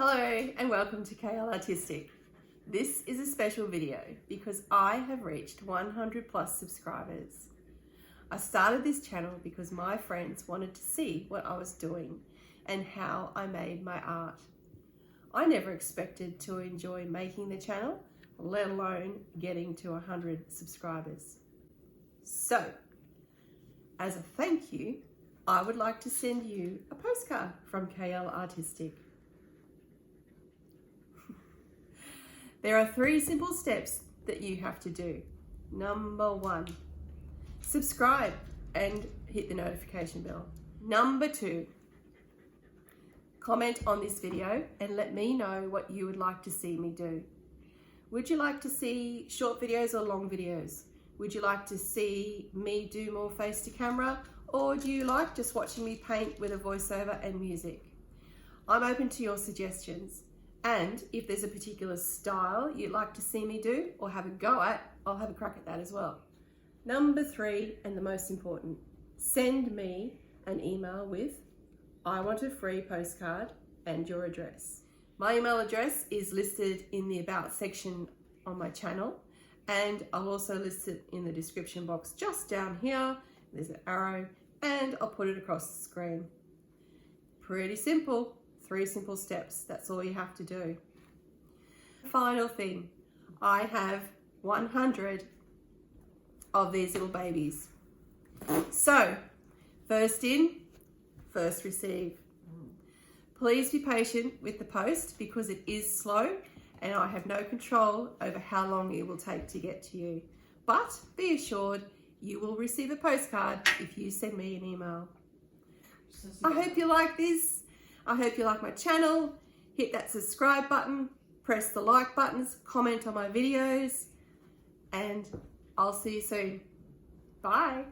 Hello and welcome to KL Artistic. This is a special video because I have reached 100 plus subscribers. I started this channel because my friends wanted to see what I was doing and how I made my art. I never expected to enjoy making the channel, let alone getting to 100 subscribers. So, as a thank you, I would like to send you a postcard from KL Artistic. There are 3 simple steps that you have to do. Number 1, subscribe and hit the notification bell. Number 2, comment on this video and let me know what you would like to see me do. Would you like to see short videos or long videos? Would you like to see me do more face to camera, or do you like just watching me paint with a voiceover and music? I'm open to your suggestions. And if there's a particular style you'd like to see me do or have a go at, I'll have a crack at that as well. Number 3, and the most important, send me an email with "I want a free postcard" and your address. My email address is listed in the About section on my channel, and I'll also list it in the description box just down here. There's an arrow, and I'll put it across the screen. Pretty simple. 3 simple steps, that's all you have to do. Final thing, I have 100 of these little babies. So, first in, first receive. Please be patient with the post because it is slow and I have no control over how long it will take to get to you. But be assured, you will receive a postcard if you send me an email. I hope you like this. I hope you like my channel. Hit that subscribe button, press the like buttons, comment on my videos, and I'll see you soon. Bye.